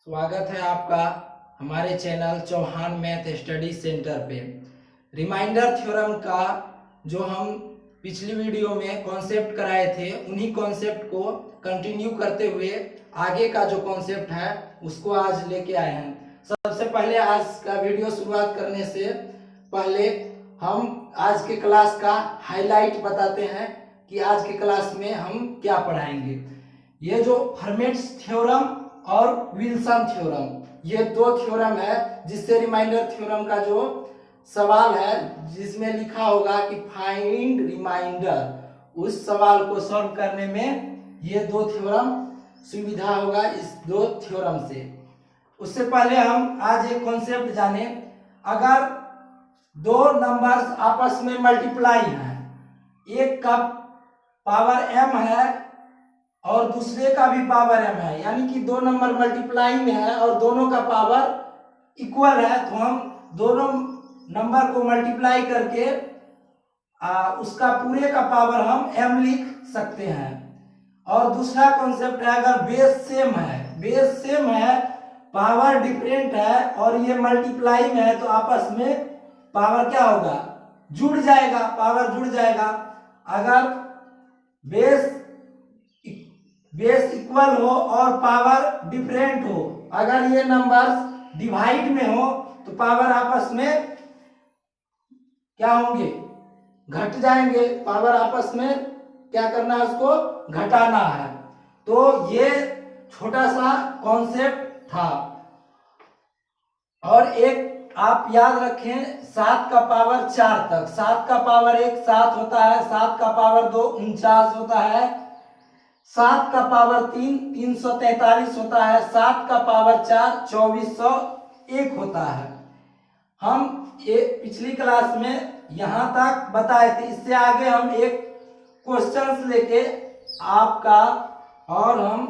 स्वागत है आपका हमारे channel Chauhan math study centre पे। रिमाइंडर थ्योरम का जो हम पिछली वीडियो में कॉन्सेप्ट कराए थे, उन्हीं कॉन्सेप्ट को कंटिन्यू करते हुए आगे का जो कॉन्सेप्ट है उसको आज लेके आए हैं। सबसे पहले आज का वीडियो शुरुआत करने से पहले हम आज के क्लास का हाईलाइट बताते हैं कि आज के क्लास में हम क्या पढ़ाएंगे। ये जो फर्मेट्स थ्योरम और विल्सन थ्योरम, ये दो थ्योरम है जिससे रिमाइंडर थ्योरम का जो सवाल है जिसमें लिखा होगा कि फाइंड रिमाइंडर, उस सवाल को सॉल्व करने में ये दो थ्योरम सुविधा होगा इस दो थ्योरम से। उससे पहले हम आज एक कॉन्सेप्ट जाने। अगर दो नंबर्स आपस में मल्टीप्लाई हैं, एक का पावर m है और दूसरे का भी पावर m है, यानी कि दो नंबर मल्टीप्लाई में है और दोनों का पावर इक्वल है, तो हम दोनों नंबर को मल्टीप्लाई करके उसका पूरे का पावर हम m लिख सकते हैं। और दूसरा कॉन्सेप्ट है, अगर बेस सेम है, पावर डिफरेंट है और ये मल्टीप्लाई में है, तो आपस में पावर क्या होगा, जुड़ जाएगा, पावर जुड़ जाएगा। अगर बेस इक्वल हो और पावर डिफरेंट हो, अगर ये नंबर्स डिवाइड में हो तो पावर आपस में क्या होंगे, घट जाएंगे। पावर आपस में क्या करना है, उसको घटाना है। तो ये छोटा सा कॉन्सेप्ट था। और एक आप याद रखें, 7 का पावर 4 तक, 7 का पावर 1 7 होता है, 7 का पावर 2 49 होता है, 7 का पावर 3 343 होता है, 7 का पावर 4 2401 होता है। हम पिछली क्लास में यहाँ तक बताए थे। इससे आगे हम एक क्वेश्चंस लेके आपका और हम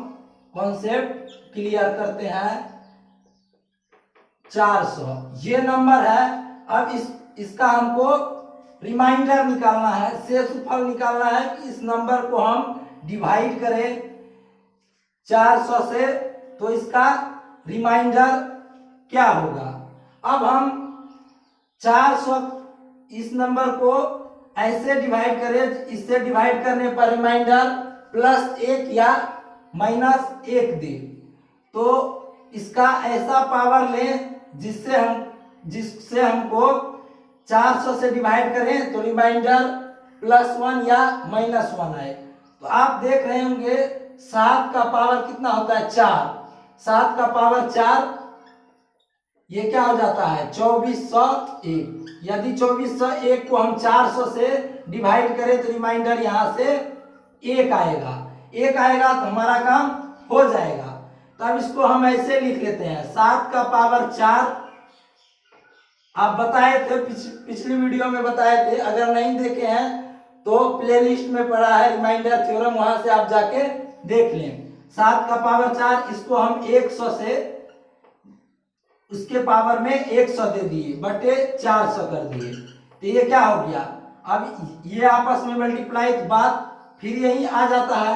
कॉन्सेप्ट क्लियर करते हैं। 400 ये नंबर है। अब इसका हमको रिमाइंडर निकालना है, शेषफल निकालना है कि इस नंबर को हम डिवाइड करें 400 से, तो इसका रिमाइंडर क्या होगा। अब हम 400 इस नंबर को ऐसे डिवाइड करें, इससे डिवाइड करने पर रिमाइंडर +1 या -1 दे, तो इसका ऐसा पावर लें जिससे हमको 400 से डिवाइड करें तो रिमाइंडर +1 या -1 आए। तो आप देख रहे होंगे 7 का पावर कितना होता है, 4। 7 का पावर 4, ये क्या हो जाता है 2401। यदि 2401 को हम 400 से डिवाइड करें तो रिमाइंडर यहाँ से 1 आएगा। 1 आएगा तो हमारा काम हो जाएगा। तब इसको हम ऐसे लिख लेते हैं, 7 का पावर 4। आप बताए थे, पिछली वीडियो में बताए थे, अगर नहीं देखे हैं तो प्लेलिस्ट में पड़ा है रिमाइंडर थ्योरम, वहां से आप जाके देख लें। 7 का पावर 4, इसको हम 100 से उसके पावर में 100 दे दिए बटे 400 कर दिए, तो ये क्या हो गया। अब ये आपस में मल्टीप्लाई, तो बात फिर यही आ जाता है,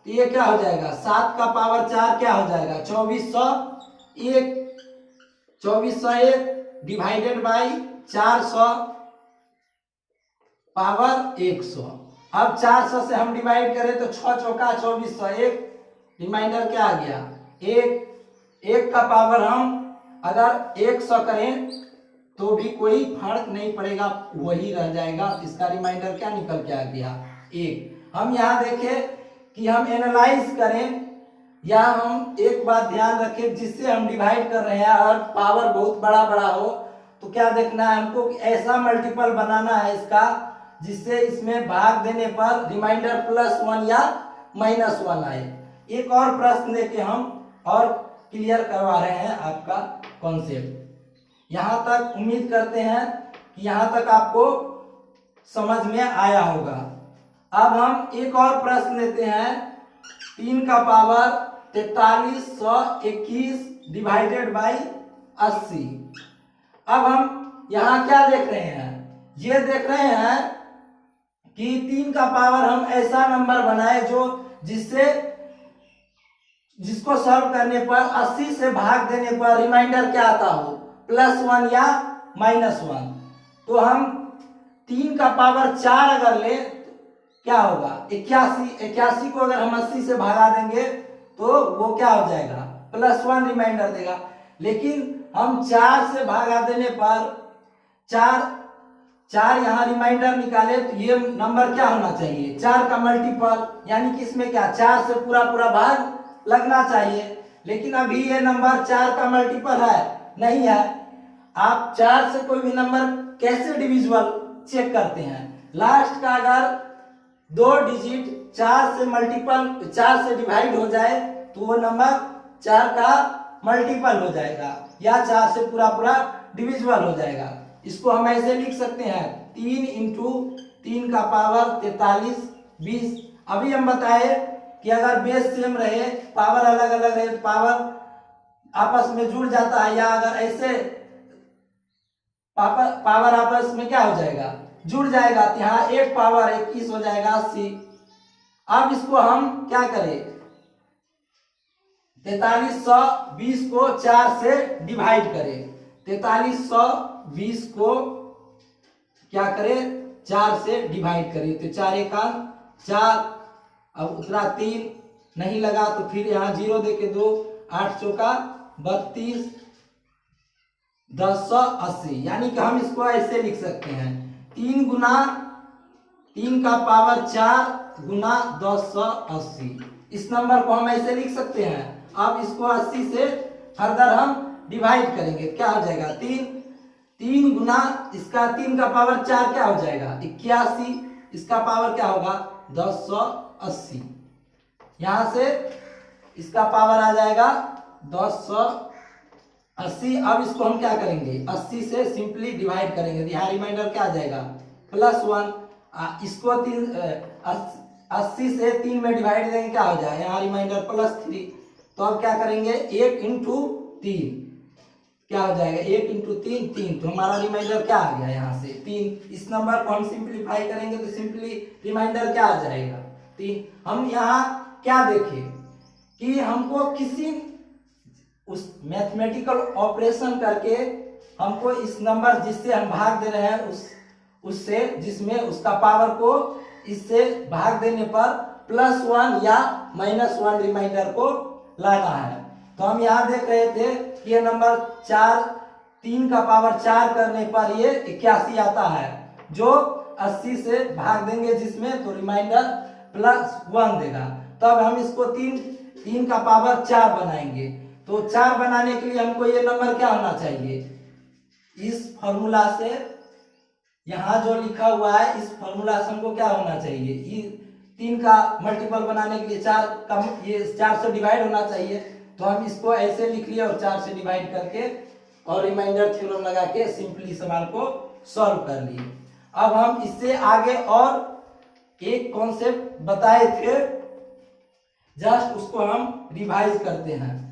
तो ये क्या हो जाएगा, 7 का पावर 4 क्या हो जाएगा 2401। 2401 डिवाइडेड बाई 400 पावर 100। अब 400 से हम डिवाइड करें तो 6 चौका 2401, रिमाइंडर क्या आ गया 1 का पावर हम अगर 100 करें तो भी कोई फर्क नहीं पड़ेगा, वही रह जाएगा। इसका रिमाइंडर क्या निकल के आ गया 1। हम यहाँ देखें कि हम एनालाइज करें, या हम एक बात ध्यान रखें, जिससे हम डिवाइड कर रहे हैं और पावर बहुत बड़ा बड़ा हो तो क्या देखना है हमको कि ऐसा मल्टीपल बनाना है इसका जिससे इसमें भाग देने पर रिमाइंडर +1 या -1 आए। एक और प्रश्न लेके हम और क्लियर करवा रहे हैं आपका कॉन्सेप्ट। यहाँ तक उम्मीद करते हैं कि यहाँ तक आपको समझ में आया होगा। अब हम एक और प्रश्न लेते हैं, 3 का पावर 4321 डिवाइडेड बाई 80। अब हम यहाँ क्या देख रहे हैं, ये देख रहे हैं कि 3 का पावर हम ऐसा नंबर बनाए जो जिससे जिसको सॉल्व करने पर 80 से भाग देने पर रिमाइंडर क्या आता हो, +1 या -1। तो हम 3 का पावर 4 अगर ले क्या होगा 81। 81 को अगर हम 80 से भगा देंगे तो वो क्या हो जाएगा, +1 रिमाइंडर देगा। लेकिन हम 4 से भागा देने पर 4 यहाँ रिमाइंडर निकाले तो ये नंबर क्या होना चाहिए, 4 का मल्टीपल, यानी कि इसमें क्या 4 से पूरा पूरा भाग लगना चाहिए। लेकिन अभी ये नंबर 4 का मल्टीपल है नहीं है। आप 4 से कोई भी नंबर कैसे डिविजिबल चेक करते हैं, लास्ट का अगर 2 डिजिट 4 से मल्टीपल 4 से डिवाइड हो जाए तो वो नंबर 4 का मल्टीपल हो जाएगा या 4 से पूरा पूरा डिविजिबल हो जाएगा। इसको हम ऐसे लिख सकते हैं 3 इंटू 3 का पावर 43 20। अभी हम बताए कि अगर बेस सेम रहे, पावर अलग अलग रहे, पावर आपस में जुड़ जाता है, या अगर ऐसे पावर आपस में क्या हो जाएगा, जुड़ जाएगा, तो यहाँ एक पावर 21 हो जाएगा 80। अब इसको हम क्या करें, 4320 को 4 से डिवाइड करें। 4320 को क्या करें, 4 से डिवाइड करें तो 4 एका 4, अब उतरा 3 नहीं लगा तो फिर यहाँ 0 देके 2, 8 चौका 32, 1080। यानी कि हम इसको ऐसे लिख सकते हैं 3 गुना 3 का पावर 4 गुना 1080। इस नंबर को हम ऐसे लिख सकते हैं। अब इसको 80 से फर्दर हम डिवाइड करेंगे, क्या हो जाएगा 3 गुना इसका 3 का पावर 4 क्या हो जाएगा 81, इसका पावर क्या होगा 1080। यहां से इसका पावर आ जाएगा 1080। अब इसको हम क्या करेंगे 80 से सिंपली डिवाइड करेंगे, यहाँ रिमाइंडर क्या आ जाएगा +1। इसको 80 से 3 में डिवाइड देंगे क्या हो जाएगा, यहाँ रिमाइंडर +3। तो अब क्या करेंगे 1 इंटू 3 क्या हो जाएगा 1 इंटू 3 3, तो हमारा रिमाइंडर क्या आ गया यहाँ से 3। इस नंबर को हम सिंप्लीफाई करेंगे तो सिंपली रिमाइंडर क्या आ जाएगा 3। हम यहाँ क्या देखें कि हमको किसी उस मैथमेटिकल ऑपरेशन करके हमको इस नंबर जिससे हम भाग दे रहे हैं उससे जिसमें उसका पावर को इससे भाग देने पर +1 या -1 रिमाइंडर को लाना है। तो हम यहाँ देख रहे थे कि ये नंबर 3 का पावर 4 करने पर ये 81 आता है, जो 80 से भाग देंगे जिसमें तो रिमाइंडर +1 देगा। तब हम इसको 3 का पावर 4 बनाएंगे। तो 4 बनाने के लिए हमको ये नंबर क्या होना चाहिए, इस फॉर्मूला से यहाँ जो लिखा हुआ है इस फॉर्मूला से हमको क्या होना चाहिए, 3 का मल्टीपल बनाने के लिए 4 का ये 4 से डिवाइड होना चाहिए। तो हम इसको ऐसे लिख लिए और 4 से डिवाइड करके और रिमाइंडर थ्योरम लगा के सिंपली सवाल को सॉल्व कर लिए। अब हम इससे आगे और एक कॉन्सेप्ट बताए थे, जस्ट उसको हम रिवाइज करते हैं।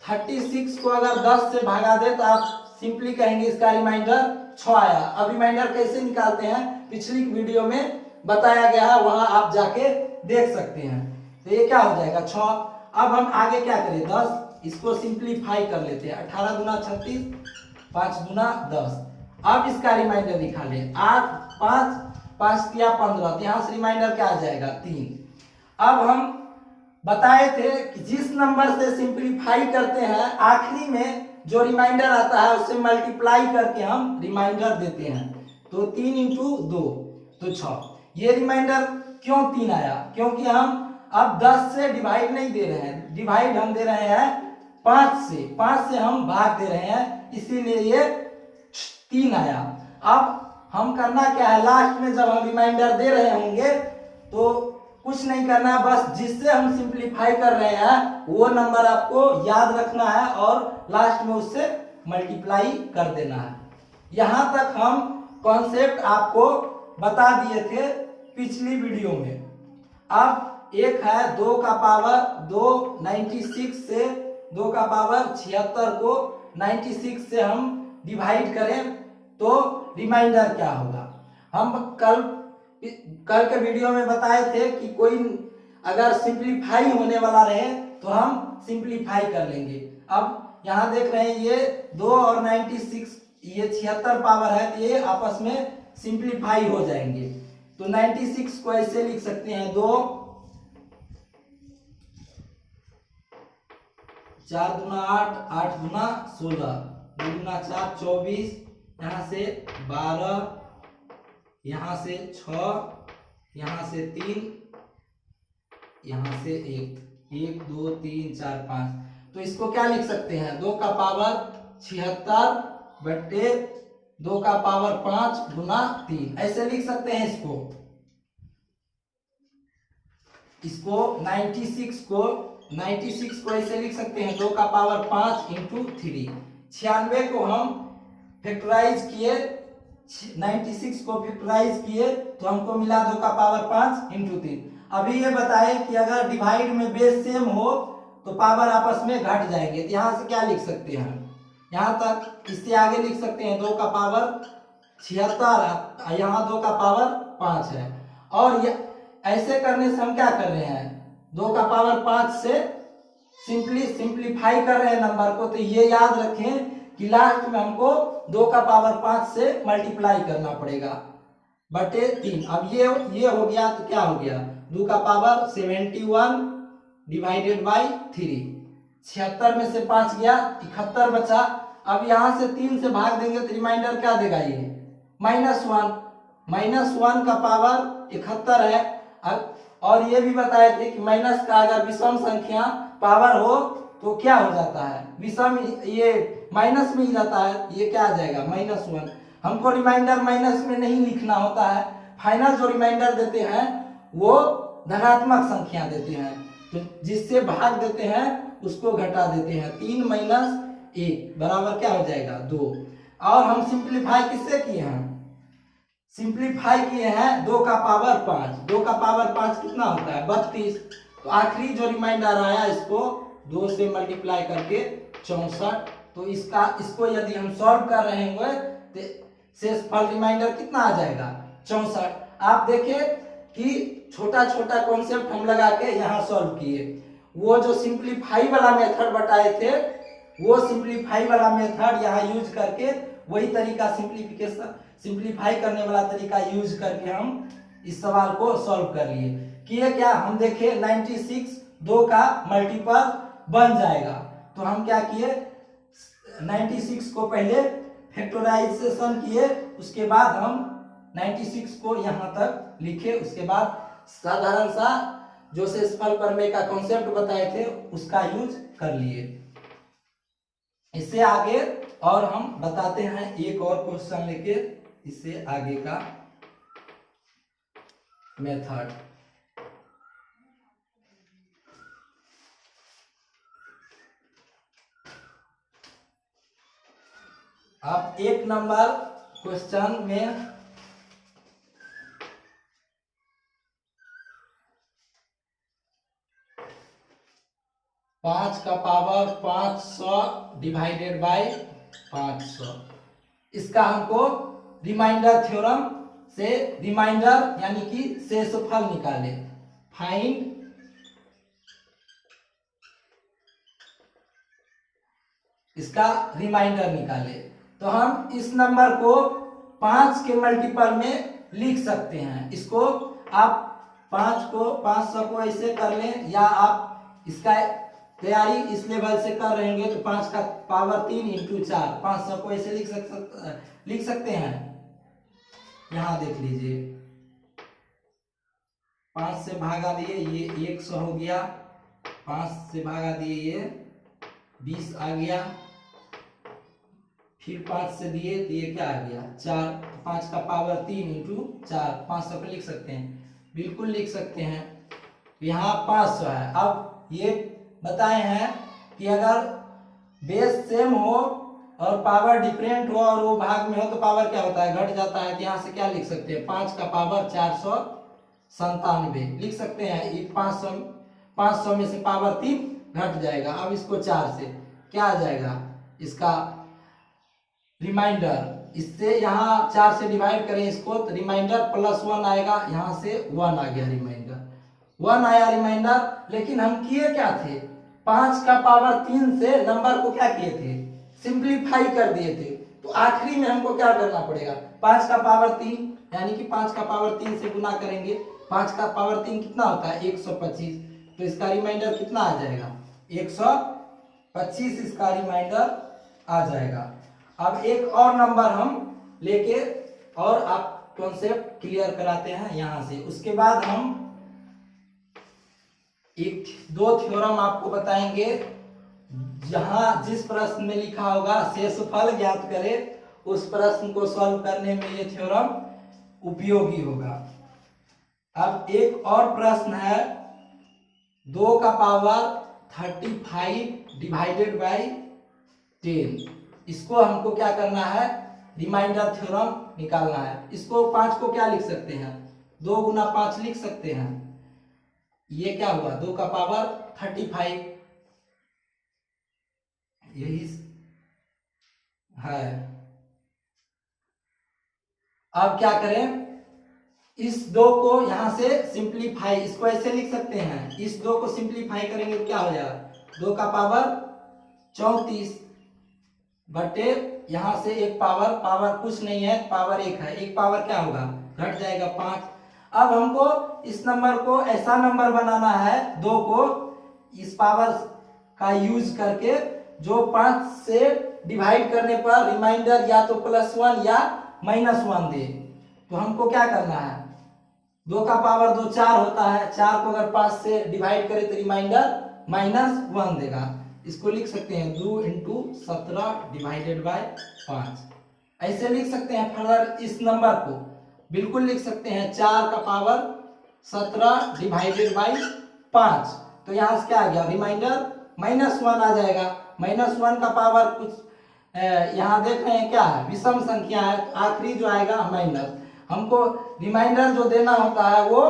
36 को अगर 10 से भागा दे तो आप सिंपली कहेंगे इसका रिमाइंडर 6 आया। अब रिमाइंडर कैसे निकालते हैं पिछली वीडियो में बताया गया है, वहां आप जाके देख सकते हैं। तो ये क्या हो जाएगा 6। अब हम आगे क्या करें 10, इसको सिंप्लीफाई कर लेते हैं। 18 गुना 36, 5 गुना 10। अब इसका रिमाइंडर लिखा ले 8 5 5 या 15, तो यहाँ से रिमाइंडर क्या आ जाएगा 3। अब हम बताए थे कि जिस नंबर से सिंप्लीफाई करते हैं आखिरी में जो रिमाइंडर आता है उससे मल्टीप्लाई करके हम रिमाइंडर देते हैं। तो 3 इंटू 2 तो 6। ये रिमाइंडर क्यों 3 आया, क्योंकि हम अब 10 से डिवाइड नहीं दे रहे हैं, डिवाइड हम दे रहे हैं 5 से हम भाग दे रहे हैं, इसीलिए ये 3 आया। अब हम करना क्या है, लास्ट में जब हम रिमाइंडर दे रहे होंगे तो कुछ नहीं करना है, बस जिससे हम सिंप्लीफाई कर रहे हैं वो नंबर आपको याद रखना है और लास्ट में उससे मल्टीप्लाई कर देना है। यहाँ तक हम कॉन्सेप्ट आपको बता दिए थे पिछली वीडियो में। अब एक है 2 का पावर 2 96 से 2 का पावर 76 को 96 से हम डिवाइड करें तो रिमाइंडर क्या होगा। हम कल के वीडियो में बताए थे कि कोई अगर सिंप्लीफाई होने वाला रहे तो हम सिंप्लीफाई कर लेंगे। अब यहाँ देख रहे हैं ये 2 और 96 ये 76 पावर है, तो ये आपस में सिंप्लीफाई हो जाएंगे। तो 96 को ऐसे लिख सकते हैं 2 4 दूना 8 8 दूना 16 2 दूना 4 24 यहाँ से 12 यहाँ से 6 यहाँ से 3 यहाँ से 1 2 3 4 5। तो इसको क्या लिख सकते हैं 2 का पावर 76 बटे 2 का पावर 5 गुना 3 ऐसे लिख सकते हैं। इसको 96 को ऐसे लिख सकते हैं 2 का पावर 5 इंटू 3। 96 को हम फैक्टराइज किए 96 को फैक्टराइज किए तो हमको मिला 2 का पावर 5 इंटू 3। अभी ये बताएं कि अगर डिवाइड में बेस सेम हो तो पावर आपस में घट जाएंगे। तो यहाँ से क्या लिख सकते हैं यहाँ तक, इससे आगे लिख सकते हैं 2 का पावर 76 यहाँ 2 का पावर 5 है। और ये ऐसे करने से हम क्या कर रहे हैं 2 का पावर 5 से सिंप्लीफाई कर रहे हैं नंबर को। तो ये याद रखें कि लास्ट में हमको 2 का पावर 5 से मल्टीप्लाई करना पड़ेगा बटे 3। अब ये हो गया तो क्या हो गया 2 का पावर 71 डिवाइडेड बाई 3। 76 में से 5 गया 71 बचा। अब यहाँ से 3 से भाग देंगे तो रिमाइंडर क्या देगा ये -1 का पावर 71 है। और ये भी बताए थे कि माइनस का अगर विषम संख्या पावर हो तो क्या हो जाता है विषम, ये माइनस में ही जाता है। ये क्या आ जाएगा -1। हमको रिमाइंडर माइनस में नहीं लिखना होता है, फाइनल जो रिमाइंडर देते हैं वो धनात्मक संख्या देते हैं, तो जिससे भाग देते हैं उसको घटा देते हैं। 3 - 1 बराबर क्या हो जाएगा 2। और हम सिंप्लीफाई किससे किए हैं सिंप्लीफाई किए हैं 2 का पावर 5। 2 का पावर 5 कितना होता है 32। तो आखिरी जो रिमाइंडर आया इसको 2 से मल्टीप्लाई करके 64। तो इसको यदि हम सॉल्व कर रहे होंगे तो शेषफल रिमाइंडर कितना आ जाएगा 64। आप देखें कि छोटा छोटा कॉन्सेप्ट हम लगा के यहाँ सॉल्व किए। वो जो सिंप्लीफाई वाला मेथड बताए थे वो सिंप्लीफाई वाला मेथड यहाँ यूज करके वही तरीका सिंप्लीफाई करने वाला तरीका यूज करके हम इस सवाल को सॉल्व कर लिए। किए क्या हम देखे 96 2 का मल्टीपल बन जाएगा। तो हम क्या किए 96 को पहले फैक्टराइजेशन किए, उसके बाद हम 96 को यहाँ तक लिखे, उसके बाद साधारण सा जो शेषफल प्रमेय का कॉन्सेप्ट बताए थे उसका यूज कर लिए। इससे आगे और हम बताते हैं एक और क्वेश्चन लेके इससे आगे का मेथड। अब 1 नंबर क्वेश्चन में पाँच का पावर 500 डिवाइडेड बाय 500। इसका हमको रिमाइंडर थ्योरम से रिमाइंडर यानी कि शेषफल निकाले। फाइंड इसका रिमाइंडर निकाले। तो हम इस नंबर को 5 के मल्टीपल में लिख सकते हैं। इसको आप 500 को ऐसे कर लें, या आप इसका तैयारी इस लेवल से कर रहे होंगे तो 5 का पावर 3 इंटू 4 500 को ऐसे लिख सकते हैं। यहाँ देख लीजिए 5 से भागा दिए ये 100 हो गया, 5 से भागा दिए ये 20 आ गया, फिर 5 से दिए तो ये क्या आ गया 4। 5 का पावर 3 इंटू 4 500 पे लिख सकते हैं, बिल्कुल लिख सकते हैं। यहाँ 500 है। अब ये बताए हैं कि अगर बेस सेम हो और पावर डिफरेंट हो और वो भाग में हो तो पावर क्या होता है घट जाता है। तो यहाँ से क्या लिख सकते हैं 5 का पावर 497 लिख सकते हैं। ये 500 में से पावर 3 घट जाएगा। अब इसको 4 से क्या आ जाएगा इसका रिमाइंडर, इससे यहाँ 4 से डिवाइड करें इसको तो रिमाइंडर +1 आएगा। यहाँ से 1 आ गया रिमाइंडर, 1 आया रिमाइंडर। लेकिन हम किए क्या थे 5 का पावर 3 से नंबर को क्या किए थे, सिंप्लीफाई कर दिए थे। तो आखिरी में हमको क्या करना पड़ेगा, 5 का पावर 3 यानी कि 5 का पावर 3 से गुना करेंगे। 5 का पावर 3 कितना होता है, 125। तो इसका रिमाइंडर कितना आ जाएगा, 125 इसका रिमाइंडर आ जाएगा। अब एक और नंबर हम लेके और आप कॉन्सेप्ट क्लियर कराते हैं यहां से। उसके बाद हम एक दो थ्योरम आपको बताएंगे, जहां जिस प्रश्न में लिखा होगा शेषफल ज्ञात करें, उस प्रश्न को सॉल्व करने में ये थ्योरम उपयोगी होगा। अब एक और प्रश्न है, 2 का पावर 35 डिवाइडेड बाई 10। इसको हमको क्या करना है, रिमाइंडर थ्योरम निकालना है। इसको 5 को क्या लिख सकते हैं, 2 गुना 5 लिख सकते हैं। ये क्या हुआ, 2 का पावर 35, यही है। अब क्या करें, इस 2 को यहां से सिंप्लीफाई, इसको ऐसे लिख सकते हैं, इस 2 को सिंप्लीफाई करेंगे तो क्या हो जाएगा, 2 का पावर 34 बटे यहां से एक पावर कुछ नहीं है, पावर 1 है, एक पावर क्या होगा, घट जाएगा 5। अब हमको इस नंबर को ऐसा नंबर बनाना है, 2 को इस पावर का यूज करके, जो 5 से डिवाइड करने पर रिमाइंडर या तो +1 या -1 दे। तो हमको क्या करना है, 2 का पावर 2 4 होता है, 4 को अगर 5 से डिवाइड करें तो रिमाइंडर -1 देगा। इसको लिख सकते हैं 2 × 17 डिवाइडेड बाय 5, ऐसे लिख सकते हैं। फर्दर इस नंबर को बिल्कुल लिख सकते हैं 4 का पावर 17 डिवाइडेड बाय 5। तो यहाँ से क्या आ गया, रिमाइंडर -1 आ जाएगा। -1 का पावर कुछ यहाँ देख रहे हैं क्या है, विषम संख्या है, आखिरी जो आएगा माइनस। हमको रिमाइंडर जो देना होता है वो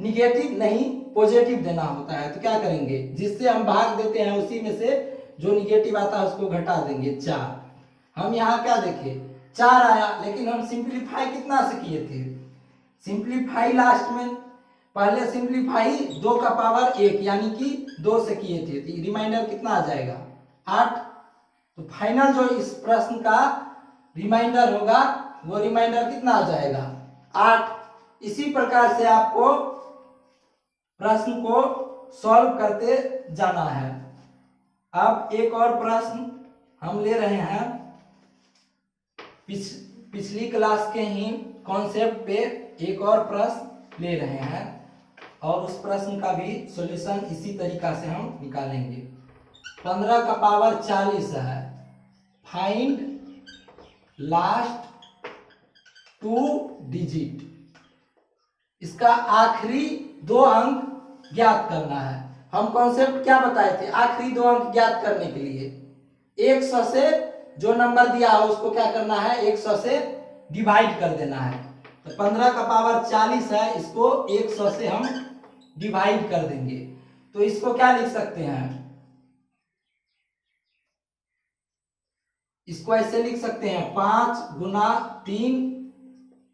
निगेटिव नहीं पॉजिटिव देना होता है। तो क्या करेंगे, जिससे हम भाग देते हैं उसी में से जो निगेटिव आता है उसको घटा देंगे 4। हम यहाँ क्या देखे, 4 आया, लेकिन हम सिंप्लीफाई कितना से किए थे, सिंप्लीफाई लास्ट में, पहले सिंप्लीफाई 2 का पावर 1 यानी कि 2 से किए थे, तो रिमाइंडर कितना आ जाएगा, 8। तो फाइनल जो इस प्रश्न का रिमाइंडर होगा वो रिमाइंडर कितना आ जाएगा, 8। इसी प्रकार से आपको प्रश्न को सॉल्व करते जाना है। अब एक और प्रश्न हम ले रहे हैं, पिछली क्लास के ही कॉन्सेप्ट पे एक और प्रश्न ले रहे हैं, और उस प्रश्न का भी सॉल्यूशन इसी तरीका से हम निकालेंगे। 15 का पावर 40 है, फाइंड लास्ट 2 डिजिट, इसका आखिरी 2 अंक ज्ञात करना है। हम कॉन्सेप्ट क्या बताए थे, आखिरी 2 अंक ज्ञात करने के लिए 100 से जो नंबर दिया है उसको क्या करना है, 100 से डिवाइड कर देना है। तो 15 का पावर 40 है, इसको 100 से हम डिवाइड कर देंगे। तो इसको क्या लिख सकते हैं, इसको ऐसे लिख सकते हैं, 5 गुना 3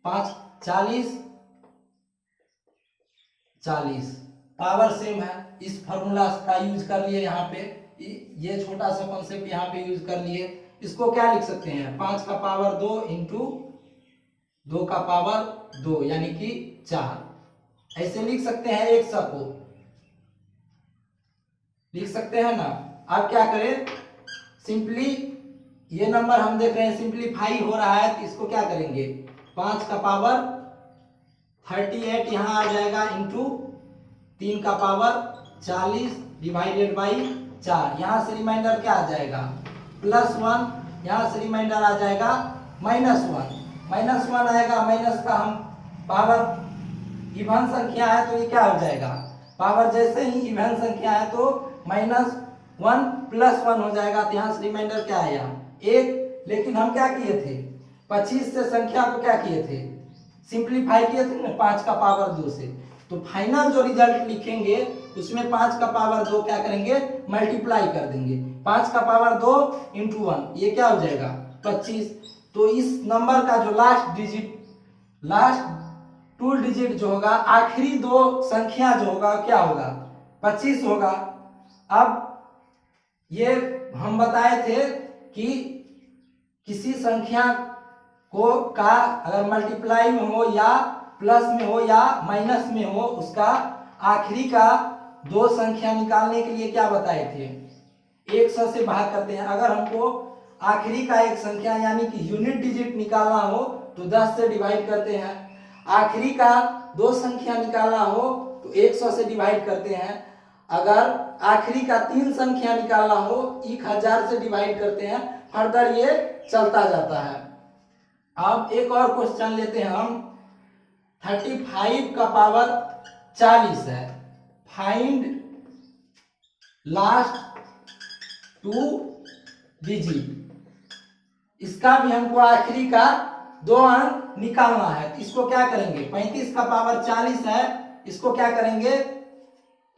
5 40 40, पावर सेम है। इस फॉर्मूला का यूज कर लिए, यहाँ पे ये छोटा सा कॉन्सेप्ट यहाँ पे यूज कर लिए। इसको क्या लिख सकते हैं, 5 का पावर 2 × 2 का पावर 2 यानी कि 4, ऐसे लिख सकते हैं। 100 को लिख सकते हैं ना। अब क्या करें, सिंपली ये नंबर हम देख रहे हैं सिंप्लीफाई हो रहा है, तो इसको क्या करेंगे, 5 का पावर 38 यहाँ आ जाएगा, इंटू 3 का पावर 40 डिवाइडेड बाई 4। यहाँ से रिमाइंडर क्या आ जाएगा, +1, यहाँ से रिमाइंडर आ जाएगा -1। -1 आएगा, माइनस का हम पावर इवन संख्या है तो ये क्या हो जाएगा, पावर जैसे ही इवन संख्या है तो -1 +1 हो जाएगा। तो यहाँ से रिमाइंडर क्या आया, 1। लेकिन हम क्या किए थे, 25 से संख्या को क्या किए थे, सिंप्लीफाई किए थे ना 5 का पावर 2 से। तो फाइनल जो रिजल्ट लिखेंगे उसमें 5 का पावर 2 क्या करेंगे, मल्टीप्लाई कर देंगे। 5 का पावर 2 × 1 ये क्या हो जाएगा, 25। तो इस नंबर का जो लास्ट 2 डिजिट जो होगा, आखिरी 2 संख्या जो होगा क्या होगा, 25 होगा। अब ये हम बताए थे कि किसी संख्या को का अगर मल्टीप्लाई में हो या प्लस में हो या माइनस में हो, उसका आखिरी का दो संख्या निकालने के लिए क्या बताए थे, 100 से भाग करते हैं। अगर हमको आखिरी का एक संख्या यानी कि यूनिट डिजिट निकालना हो तो 10 से डिवाइड करते हैं। आखिरी का दो संख्या निकालना हो तो 100 से डिवाइड करते हैं। अगर आखिरी का तीन संख्या निकालना हो 1000 से डिवाइड करते हैं। फर्दर ये चलता जाता है। अब एक और क्वेश्चन लेते हैं हम। 35 का पावर 40 है। Find last 2 digit. इसका भी हमको आखिरी का दो अंक निकालना है। तो इसको क्या करेंगे, 35 का पावर 40 है, इसको क्या करेंगे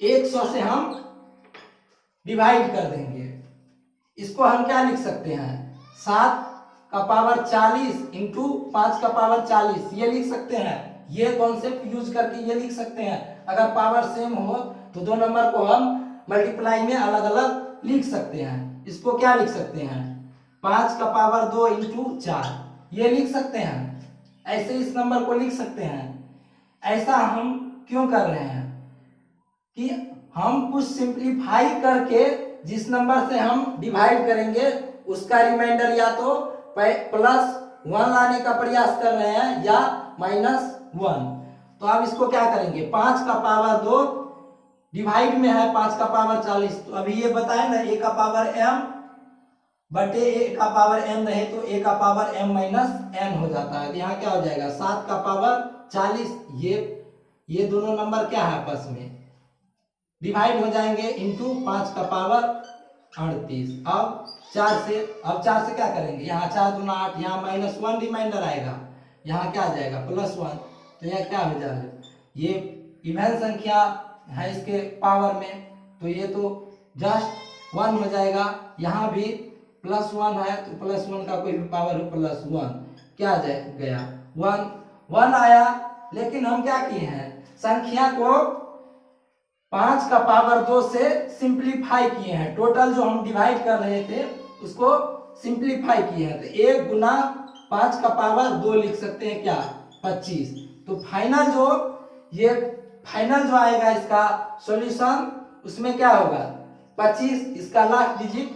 100 से हम डिवाइड कर देंगे। इसको हम क्या लिख सकते हैं, 7 का पावर 40 इंटू 5 का पावर 40, ये लिख सकते हैं। ये कॉन्सेप्ट यूज करके ये लिख सकते हैं। अगर पावर सेम हो तो दो नंबर को हम मल्टीप्लाई में अलग अलग लिख सकते हैं। इसको क्या लिख सकते हैं, 5 का पावर 2 इंटू 4, ये लिख सकते हैं। ऐसे इस नंबर को लिख सकते हैं। ऐसा हम क्यों कर रहे हैं कि हम कुछ सिंप्लीफाई करके जिस नंबर से हम डिवाइड करेंगे उसका रिमाइंडर या तो +1 लाने का प्रयास कर रहे हैं या -1। तो अब इसको क्या करेंगे, 5 का पावर 2 डिवाइड में है 5 का पावर 40। तो अभी ये बताए ना, a का पावर m बटे a का पावर n रहे तो a का पावर m माइनस n हो जाता है। तो यहाँ क्या हो जाएगा, 7 का पावर 40, ये दोनों नंबर क्या है आपस में डिवाइड हो जाएंगे इंटू 5 का पावर 38। अब 4 से क्या करेंगे, यहाँ 4 दूना 8, यहाँ -1 रिमाइंडर आएगा, यहाँ क्या आ जाएगा +1। तो यह क्या हो जाएगा, ये इवन संख्या है इसके पावर में, तो ये तो जस्ट 1 हो जाएगा। यहाँ भी +1 है तो +1 का कोई भी पावर हो +1, क्या गया 1 आया। लेकिन हम क्या किए हैं, संख्या को 5 का पावर 2 से सिंप्लीफाई किए हैं। टोटल जो हम डिवाइड कर रहे थे उसको सिंप्लीफाई किए हैं। तो 1 गुना 5 का पावर 2 लिख सकते हैं क्या, 25। तो फाइनल जो आएगा इसका सॉल्यूशन, उसमें क्या होगा 25। इसका लास्ट डिजिट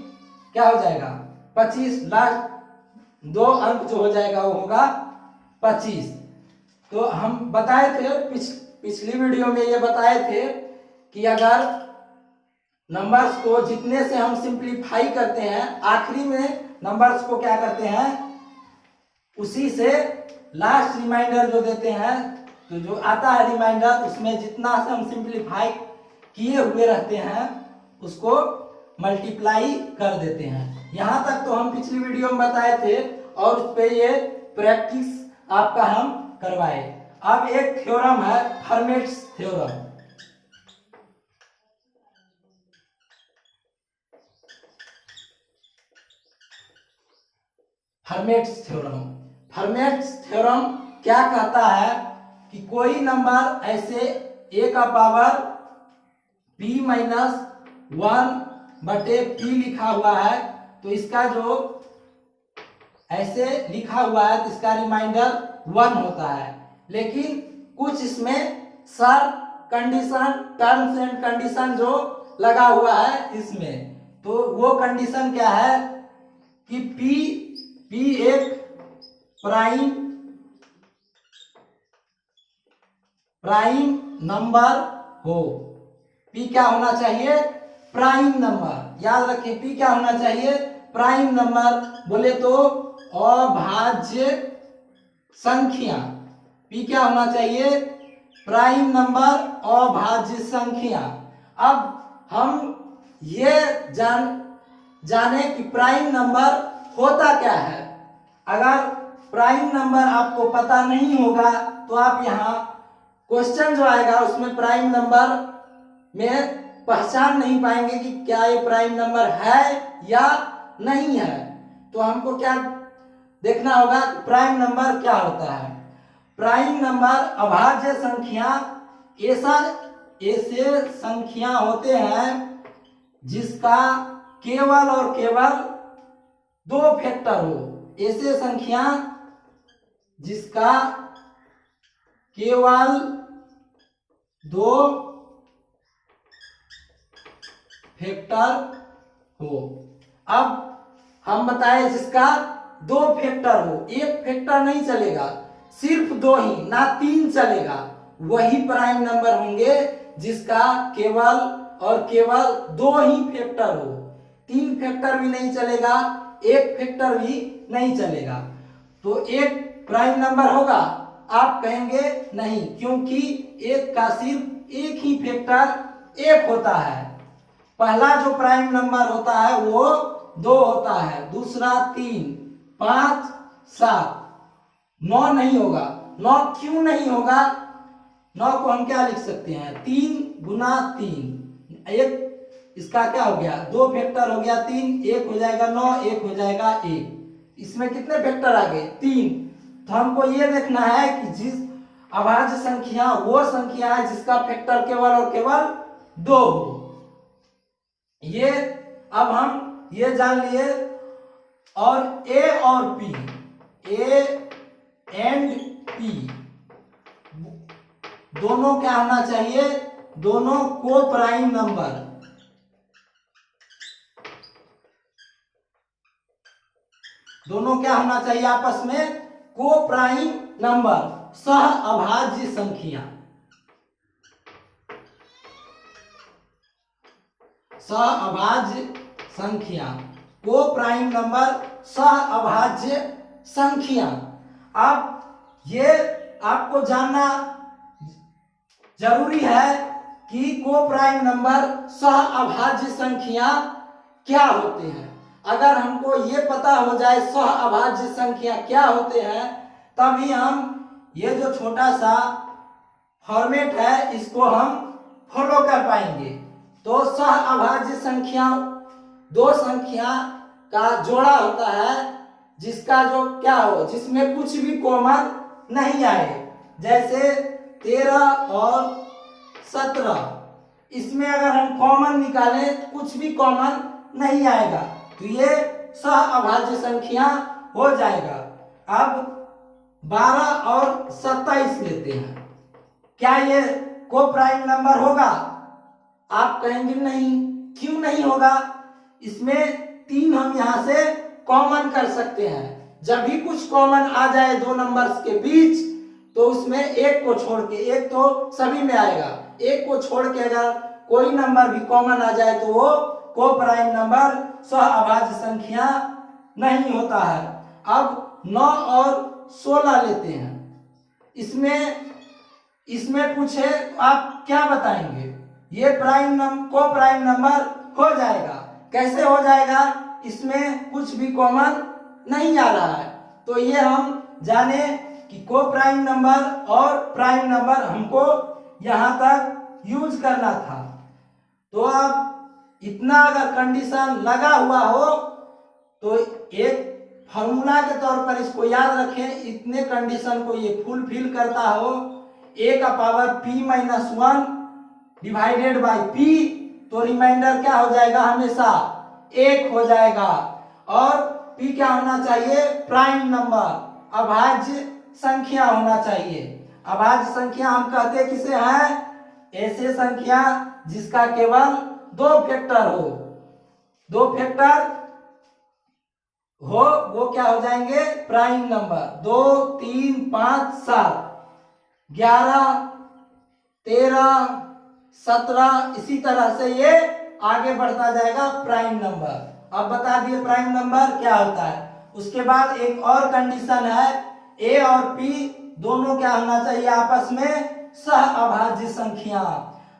क्या हो जाएगा 25, लास्ट दो अंक जो हो जाएगा वो होगा 25। तो हम बताए थे पिछली वीडियो में ये बताए थे कि अगर नंबर्स को जितने से हम सिंप्लीफाई करते हैं आखिरी में नंबर्स को क्या करते हैं, उसी से लास्ट रिमाइंडर जो देते हैं, तो जो आता है रिमाइंडर उसमें जितना से हम सिंप्लीफाई किए हुए रहते हैं उसको मल्टीप्लाई कर देते हैं। यहां तक तो हम पिछली वीडियो में बताए थे और उस पे ये प्रैक्टिस आपका हम करवाए। अब एक थ्योरम है फर्मेट्स थ्योरम। फर्मेट्स थ्योरम क्या कहता है कि कोई नंबर ऐसे a का पावर p-1 बटे p लिखा हुआ है, तो इसका जो ऐसे लिखा हुआ है तो इसका रिमाइंडर 1 होता है। लेकिन कुछ इसमें टर्म्स एंड कंडीशन जो लगा हुआ है इसमें, तो वो कंडीशन क्या है कि p एक प्राइम नंबर हो। p क्या होना चाहिए, प्राइम नंबर। याद रखिए p क्या होना चाहिए, प्राइम नंबर। बोले तो अभाज्य संख्या। p क्या होना चाहिए, प्राइम नंबर अभाज्य संख्या। अब हम ये जाने कि प्राइम नंबर होता क्या है। अगर प्राइम नंबर आपको पता नहीं होगा तो आप यहाँ क्वेश्चन जो आएगा उसमें प्राइम नंबर में पहचान नहीं पाएंगे कि क्या ये प्राइम नंबर है या नहीं है। तो हमको क्या देखना होगा कि प्राइम नंबर क्या होता है। प्राइम नंबर अभाज्य संख्या ऐसे संख्या होते हैं जिसका केवल और केवल दो फैक्टर हो, ऐसे संख्या जिसका केवल दो फैक्टर हो। अब हम बताए जिसका दो फैक्टर हो, एक फैक्टर नहीं चलेगा, सिर्फ दो ही, ना तीन चलेगा, वही प्राइम नंबर होंगे जिसका केवल और केवल दो ही फैक्टर हो। तीन फैक्टर भी नहीं चलेगा, एक फैक्टर भी नहीं चलेगा। तो एक प्राइम नंबर होगा? आप कहेंगे नहीं, क्योंकि एक का सिर्फ एक ही फैक्टर एक होता है। पहला जो प्राइम नंबर होता है वो दो होता है, दूसरा तीन, 5, 7, 9 नहीं होगा। 9 क्यों नहीं होगा? 9 को हम क्या लिख सकते हैं? 3 गुना 3, एक इसका क्या हो गया? दो फैक्टर हो गया 3, एक हो जाएगा 9, एक हो जाएगा 1। इसमें कितने फैक्टर आ गए? 3। तो हमको ये देखना है कि जिस अभाज्य संख्या वो संख्या है जिसका फैक्टर केवल और केवल 2 हो। ये अब हम ये जान लिए। और ए और पी, ए एंड पी दोनों क्या होना चाहिए? दोनों को प्राइम नंबर। दोनों क्या होना चाहिए आपस में? को प्राइम नंबर, सह अभाज्य संख्या। सह अभाज्य संख्या, को प्राइम नंबर, सह अभाज्य संख्या। अब ये आपको जानना जरूरी है कि को प्राइम नंबर, सह अभाज्य संख्या क्या होते हैं। अगर हमको ये पता हो जाए सह अभाज्य संख्या क्या होते हैं, तभी हम ये जो छोटा सा फॉर्मेट है इसको हम फॉलो कर पाएंगे। तो सह अभाज्य संख्या दो संख्या का जोड़ा होता है जिसका जो क्या हो, जिसमें कुछ भी कॉमन नहीं आए। जैसे 13 और 17, इसमें अगर हम कॉमन निकालें तो कुछ भी कॉमन नहीं आएगा, तो ये सह अभाज्य संख्या हो जाएगा। अब 12 और 27 लेते हैं, क्या ये को प्राइम नंबर होगा? आप कहेंगे नहीं। क्यों नहीं होगा? इसमें 3 हम यहां से कॉमन कर सकते हैं। जब भी कुछ कॉमन आ जाए दो नंबर्स के बीच, तो उसमें एक को छोड़ के, एक तो सभी में आएगा, एक को छोड़ के अगर कोई नंबर भी कॉमन आ जाए तो वो को प्राइम नंबर, सह अभाज्य संख्या नहीं होता है। अब 9 और 16 लेते हैं। इसमें पूछे तो आप क्या बताएंगे? ये को प्राइम नंबर हो जाएगा। कैसे हो जाएगा? इसमें कुछ भी कॉमन नहीं आ रहा है। तो ये हम जाने कि को प्राइम नंबर और प्राइम नंबर हमको यहां तक यूज करना था। तो अब इतना अगर कंडीशन लगा हुआ हो तो एक फॉर्मूला के तौर पर इसको याद रखें। इतने कंडीशन को ये फुलफिल करता हो, a का power p-1 divided by p, तो रिमाइंडर क्या हो जाएगा? हमेशा 1 हो जाएगा। और p क्या होना चाहिए? प्राइम नंबर, अभाज्य संख्या होना चाहिए। अभाज्य संख्या हम कहते किसे हैं? ऐसे संख्या जिसका केवल दो फैक्टर हो। दो फैक्टर हो वो क्या हो जाएंगे? Prime number. 2, 3, 5, 7, 11, 13, 17, इसी तरह से ये आगे बढ़ता जाएगा प्राइम नंबर। अब बता दिए प्राइम नंबर क्या होता है। उसके बाद एक और कंडीशन है, ए और पी दोनों क्या होना चाहिए आपस में? सह अभाज्य संख्या।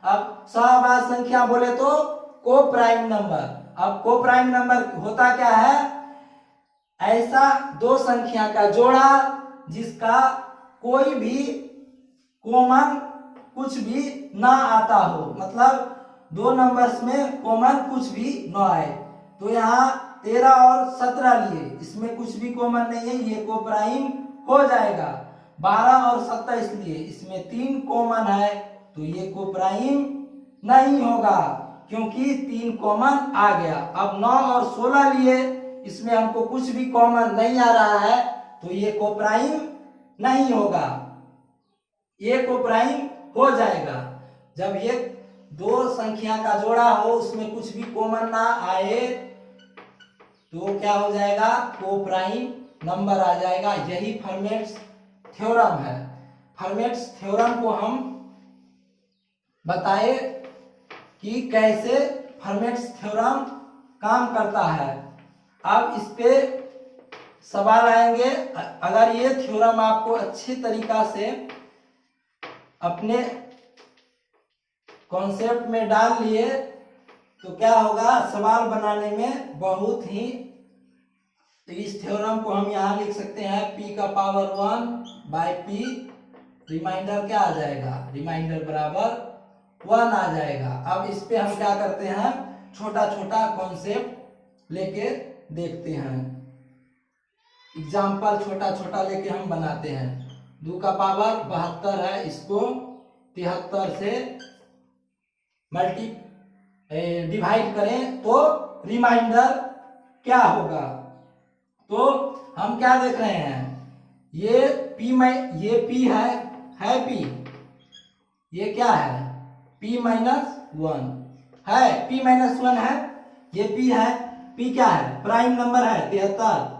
अब सह अभाज्य संख्या बोले तो को प्राइम नंबर। अब को प्राइम नंबर होता क्या है? ऐसा दो संख्या का जोड़ा जिसका कोई भी कॉमन कुछ भी ना आता हो, मतलब दो नंबर्स में कॉमन कुछ भी ना आए। तो यहाँ 13 और 17 लिए, इसमें कुछ भी कॉमन नहीं है, ये को प्राइम हो जाएगा। 12 और 27 लिए, इसमें 3 कॉमन है, तो ये को प्राइम नहीं होगा। क्योंकि 3 कॉमन आ गया। अब 9 और 16 लिए, इसमें हमको कुछ भी कॉमन नहीं आ रहा है, तो ये कोप्राइम नहीं होगा, ये कोप्राइम हो जाएगा। जब ये दो संख्या का जोड़ा हो, उसमें कुछ भी कॉमन ना आए, तो क्या हो जाएगा, कोप्राइम नंबर आ जाएगा। यही फर्मेट्स थ्योरम है। फर्मेट्स थ्योरम को हम बताए कि कैसे फर्मेट्स थ्योरम काम करता है। अब इस पे सवाल आएंगे। अगर ये थ्योरम आपको अच्छी तरीका से अपने कॉन्सेप्ट में डाल लिए, तो क्या होगा, सवाल बनाने में बहुत ही, तो इस थ्योरम को हम यहाँ लिख सकते हैं p का पावर 1 बाई p, रिमाइंडर क्या आ जाएगा, रिमाइंडर बराबर 1 आ जाएगा। अब इस पे हम क्या करते हैं, छोटा छोटा कॉन्सेप्ट लेके देखते हैं, एग्जाम्पल छोटा छोटा लेके हम बनाते हैं। 2 का पावर 72 है, इसको 73 से डिवाइड करें तो रिमाइंडर क्या होगा। तो हम क्या देख रहे हैं, ये p में ये p है p, ये क्या है, p माइनस 1 है, p माइनस 1 है, ये p है, p क्या है, प्राइम नंबर है 73।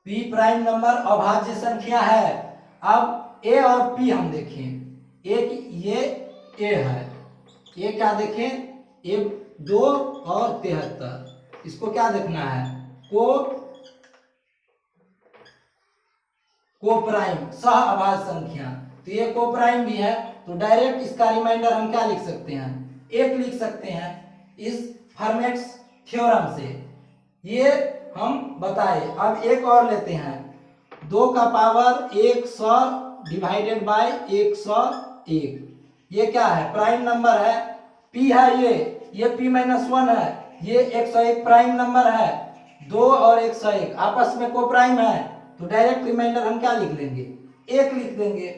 p प्राइम नंबर अभाज्य संख्या है। अब a और p हम देखें, एक ये a है, ये क्या देखें, a 2 और 73, इसको क्या देखना है, को प्राइम सह अभाज्य संख्या, तो ये को प्राइम भी है, तो डायरेक्ट इसका रिमाइंडर हम क्या लिख सकते हैं, 1 लिख सकते हैं इस फर्मेट्स थ्योरम से, ये हम बताए। अब एक और लेते हैं, 2 का पावर 100 डिवाइडेड बाय 101, ये क्या है, प्राइम नंबर है, p है, ये p माइनस 1 है, ये 101 प्राइम नंबर है, 2 और 101 आपस में को प्राइम है, तो डायरेक्ट रिमाइंडर हम क्या लिख लेंगे, 1 लिख देंगे।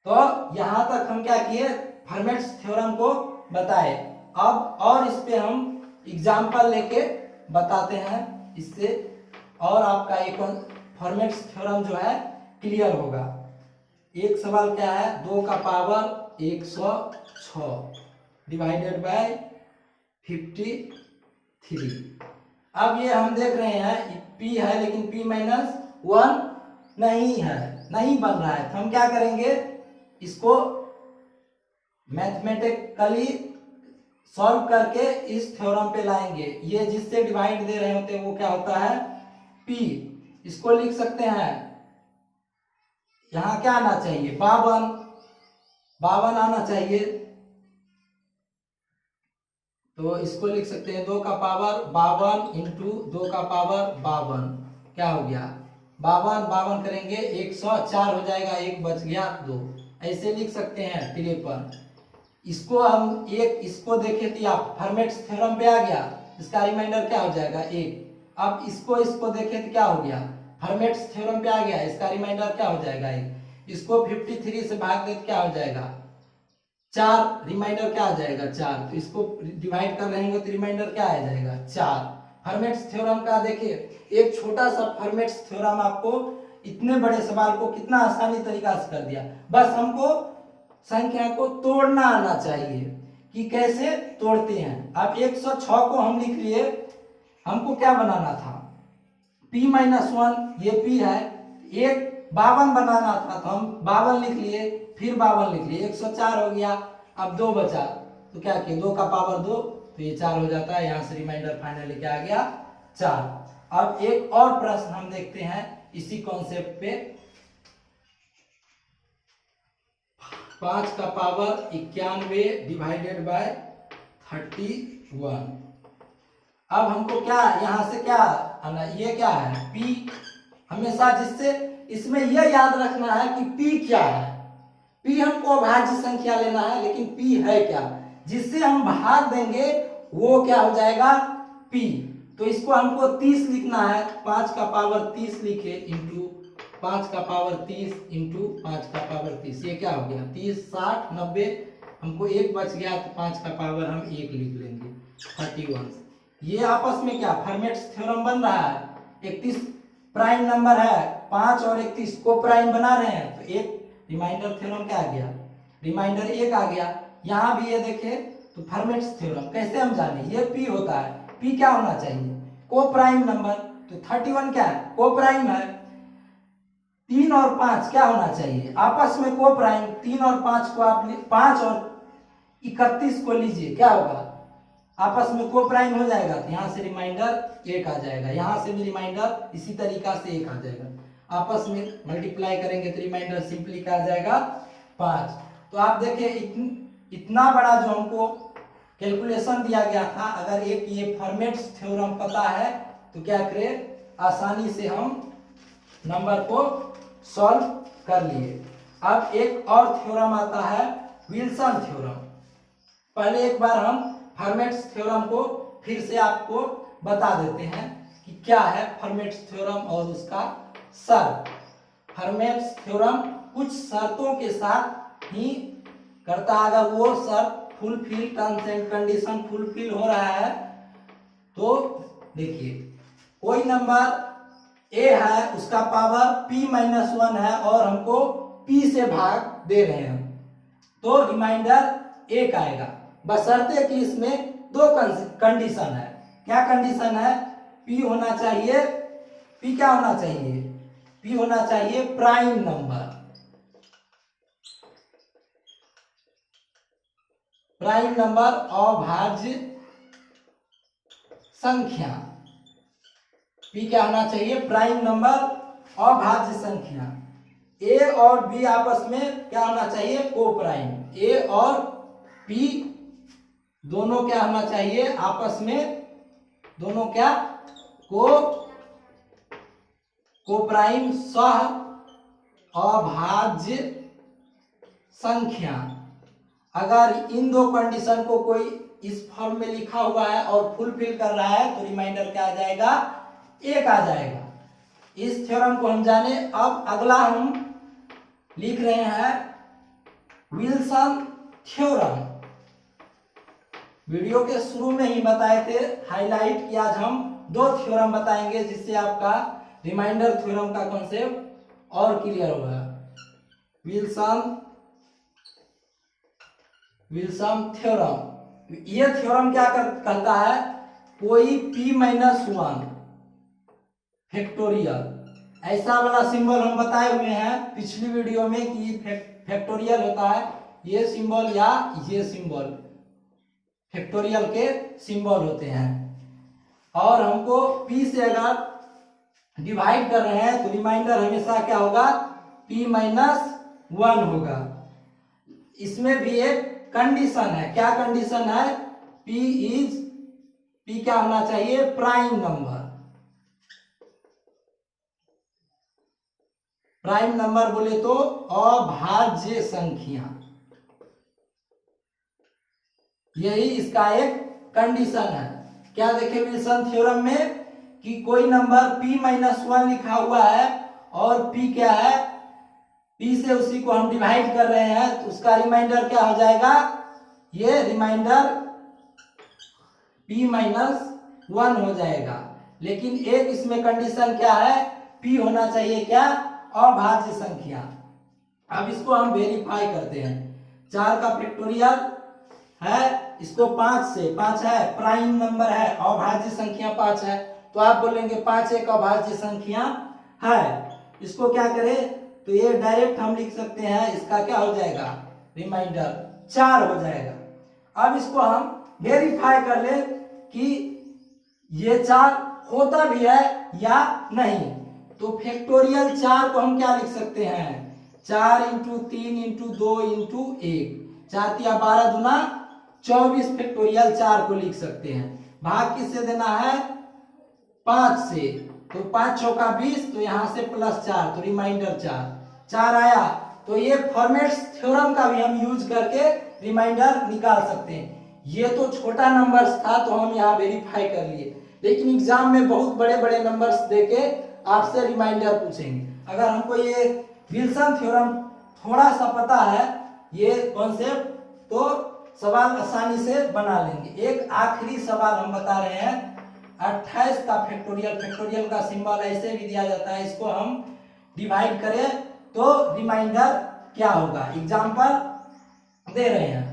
तो यहां तक हम क्या किए, फर्मेट्स थ्योरम को बताए। अब और इस पे हम एग्जाम्पल लेके बताते हैं, इससे और आपका एक फॉर्मेट्स थ्योरम जो है क्लियर होगा। एक सवाल क्या है, 2 का पावर 106 डिवाइडेड बाय 53। अब ये हम देख रहे हैं p है, लेकिन p माइनस 1 नहीं है, नहीं बन रहा है, तो हम क्या करेंगे, इसको मैथमेटिकली सॉल्व करके इस थ्योरम पे लाएंगे। ये जिससे डिवाइड दे रहे होते हैं वो क्या होता है, p, इसको लिख सकते हैं, यहां क्या आना चाहिए, 52 आना चाहिए, तो इसको लिख सकते हैं 2 का पावर 52 इंटू 2 का पावर 52, क्या हो गया, 52 करेंगे 104 हो जाएगा, 1 बच गया 2, ऐसे लिख सकते हैं 53। इसको हम एक, इसको देखे थे आप, फर्मेट्स थ्योरम पे आ गया, इसका रिमाइंडर क्या हो जाएगा 1। अब इसको देखे तो क्या हो गया, फर्मेट्स थ्योरम पे आ गया, इसका रिमाइंडर क्या हो जाएगा 1। इसको 53 से भाग दे तो क्या हो जाएगा 4, रिमाइंडर क्या आ जाएगा 4, तो इसको डिवाइड कर रहेंगे तो रिमाइंडर क्या आ जाएगा 4। फर्मेट्स थ्योरम का देखिए, एक छोटा सा फर्मेट्स थ्योरम आपको इतने बड़े सवाल को कितना आसानी तरीका से कर दिया। बस हमको संख्या को तोड़ना आना चाहिए कि कैसे तोड़ते हैं। अब 106 को हम लिख लिए, हमको क्या बनाना था, p माइनस 1, ये p है, एक 52 बनाना था, तो हम 52 लिख लिए, फिर 52 लिख लिए, 104 हो गया। अब 2 बचा, तो क्या किया, 2 का पावर 2, तो ये 4 हो जाता है, यहाँ से रिमाइंडर फाइनली क्या आ गया 4। अब एक और प्रश्न हम देखते हैं इसी कॉन्सेप्ट पे, 5 का पावर 91 डिवाइडेड बाय 31। अब हमको क्या यहाँ से क्या आना, ये क्या है p, हमेशा जिससे इसमें यह याद रखना है कि p क्या है, p हमको अभाज्य संख्या लेना है, लेकिन p है क्या, जिससे हम भाग देंगे वो क्या हो जाएगा p, तो इसको हमको 30 लिखना है, 5 का पावर 30 लिखे इंटू 5 का पावर 30 इंटू 5 का पावर 30, ये क्या हो गया 30 60 90, हमको एक बच गया तो 5 का पावर हम 1 लिख लेंगे 31। ये आपस में क्या फर्मेट्स थ्योरम बन रहा है। 31 प्राइम नंबर है, 5 और 31 को प्राइम बना रहे हैं, तो एक रिमाइंडर थ्योरम क्या आ गया, रिमाइंडर 1 आ गया। यहाँ भी ये देखे तो फर्मेट्स थ्योरम कैसे हम जाने, ये p होता है, p क्या होना चाहिए को प्राइम नंबर, तो 31 क्या है को प्राइम है। 3 और 5 क्या होना चाहिए आपस में को प्राइम, 3 और 5 को आप 5 और 31 को लीजिए, क्या होगा आपस में को प्राइम हो जाएगा, तो यहाँ से रिमाइंडर 1 आ जाएगा, यहाँ से भी रिमाइंडर इसी तरीका से 1 आ जाएगा, आपस में मल्टीप्लाई करेंगे तो रिमाइंडर सिंपली क्या आ जाएगा 5। तो आप देखिए इतना बड़ा जो हमको कैलकुलेशन दिया गया था, अगर एक ये फर्मेट्स थ्योरम पता है तो क्या करें आसानी से हम नंबर को सॉल्व कर लिए। अब एक और थ्योरम आता है विल्सन थ्योरम। पहले एक बार हम फर्मेट्स थ्योरम को फिर से आपको बता देते हैं कि क्या है फर्मेट्स थ्योरम और उसका शर्त। फर्मेट्स थ्योरम कुछ शर्तों के साथ ही करता है, अगर वो शर्त fulfil terms and condition fulfil हो रहा है तो देखिए कोई नंबर a है, उसका पावर p-1 है और हमको p से भाग दे रहे हैं, तो रिमाइंडर 1 आएगा, बशर्ते कि इसमें दो कंडीशन है। क्या कंडीशन है, p होना चाहिए, p क्या होना चाहिए, p होना चाहिए प्राइम नंबर, प्राइम नंबर अभाज्य संख्या, p क्या होना चाहिए प्राइम नंबर अभाज्य संख्या। a और b आपस में क्या होना चाहिए को प्राइम, a और p दोनों क्या होना चाहिए आपस में, दोनों क्या को प्राइम सह अभाज्य संख्या। अगर इन दो कंडीशन को कोई इस फॉर्म में लिखा हुआ है और फुलफिल कर रहा है तो रिमाइंडर क्या आ जाएगा 1 आ जाएगा। इस थ्योरम को हम जाने। अब अगला हम लिख रहे हैं विल्सन थ्योरम। वीडियो के शुरू में ही बताए थे हाईलाइट कि आज हम दो थ्योरम बताएंगे जिससे आपका रिमाइंडर थ्योरम का कॉन्सेप्ट और क्लियर होगा। विल्सन थ्योरम, ये थ्योरम क्या कहता है, कोई p-1 फैक्टोरियल, ऐसा वाला सिंबल हम बताए हुए हैं पिछली वीडियो में कि फैक्टोरियल होता है ये सिंबल या ये सिंबल, फैक्टोरियल के सिंबल होते हैं। और हमको p से अगर डिवाइड कर रहे हैं तो रिमाइंडर हमेशा क्या होगा p-1 होगा। इसमें भी एक कंडीशन है, क्या कंडीशन है, p क्या होना चाहिए प्राइम नंबर, प्राइम नंबर बोले तो अभाज्य संख्या, यही इसका एक कंडीशन है। क्या देखे विल्सन थ्योरम में कि कोई नंबर p-1 लिखा हुआ है और p क्या है, p से उसी को हम डिवाइड कर रहे हैं तो उसका रिमाइंडर क्या हो जाएगा, ये रिमाइंडर p-1 हो जाएगा। लेकिन एक इसमें कंडीशन क्या है, p होना चाहिए क्या अभाज्य संख्या। अब इसको हम वेरीफाई करते हैं। 4 का फैक्टोरियल है, इसको 5 से, 5 है प्राइम नंबर है, अभाज्य संख्या 5 है, तो आप बोलेंगे 5 एक अभाज्य संख्या है। इसको क्या करें, तो ये डायरेक्ट हम लिख सकते हैं, इसका क्या हो जाएगा रिमाइंडर 4 हो जाएगा। अब इसको हम वेरीफाई कर ले कि ये 4 होता भी है या नहीं, तो फैक्टोरियल 4 को हम क्या लिख सकते हैं, 4 इंटू 3 इंटू 2 इंटू 1, 4 तिया 12 दूना 24 फैक्टोरियल 4 को लिख सकते हैं। भाग किससे देना है 5 से, तो 5 चौका 20, तो यहाँ से +4 तो रिमाइंडर 4 आया। तो ये फॉर्मेट्स थ्योरम का भी हम यूज करके रिमाइंडर निकाल सकते हैं। ये तो छोटा नंबर्स था तो हम यहाँ वेरीफाई कर लिए, लेकिन एग्जाम में बहुत बड़े बड़े नंबर्स देके आपसे रिमाइंडर पूछेंगे। अगर हमको ये विल्सन थ्योरम थोड़ा सा पता है ये कॉन्सेप्ट, तो सवाल आसानी से बना लेंगे। एक आखिरी सवाल हम बता रहे हैं, 28 का फैक्टोरियल, फैक्टोरियल का सिंबल ऐसे भी दिया जाता है, इसको हम डिवाइड करें तो रिमाइंडर क्या होगा। एग्जाम्पल दे रहे हैं,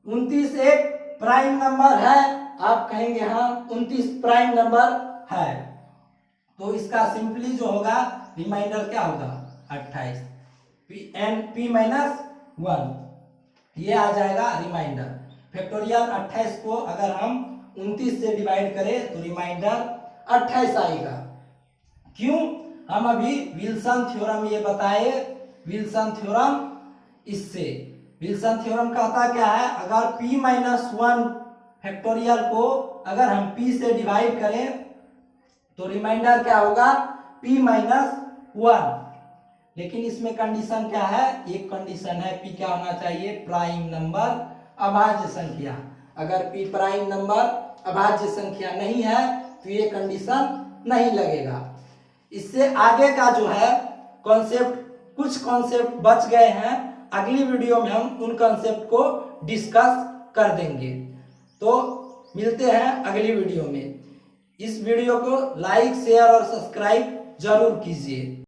29 एक प्राइम नंबर है, आप कहेंगे हाँ 29 प्राइम नंबर है, तो इसका सिंपली जो होगा रिमाइंडर क्या होगा 28 p माइनस 1, ये आ जाएगा रिमाइंडर। फैक्टोरियल 28 को अगर हम 29 से डिवाइड करें तो रिमाइंडर 28 आएगा। क्यों? हम अभी विल्सन थ्योरम ये बताए, विल्सन थ्योरम इससे विल्सन थ्योरम कहता क्या है, अगर p माइनस 1 फैक्टोरियल को अगर हम p से डिवाइड करें तो रिमाइंडर क्या होगा p माइनस 1। लेकिन इसमें कंडीशन क्या है, एक कंडीशन है p क्या होना चाहिए, प्राइम नंबर अभाज्य संख्या। अगर p प्राइम नंबर अभाज्य संख्या नहीं है तो ये कंडीशन नहीं लगेगा। इससे आगे का जो है कॉन्सेप्ट, कुछ कॉन्सेप्ट बच गए हैं, अगली वीडियो में हम उन कॉन्सेप्ट को डिस्कस कर देंगे। तो मिलते हैं अगली वीडियो में। इस वीडियो को लाइक शेयर और सब्सक्राइब जरूर कीजिए।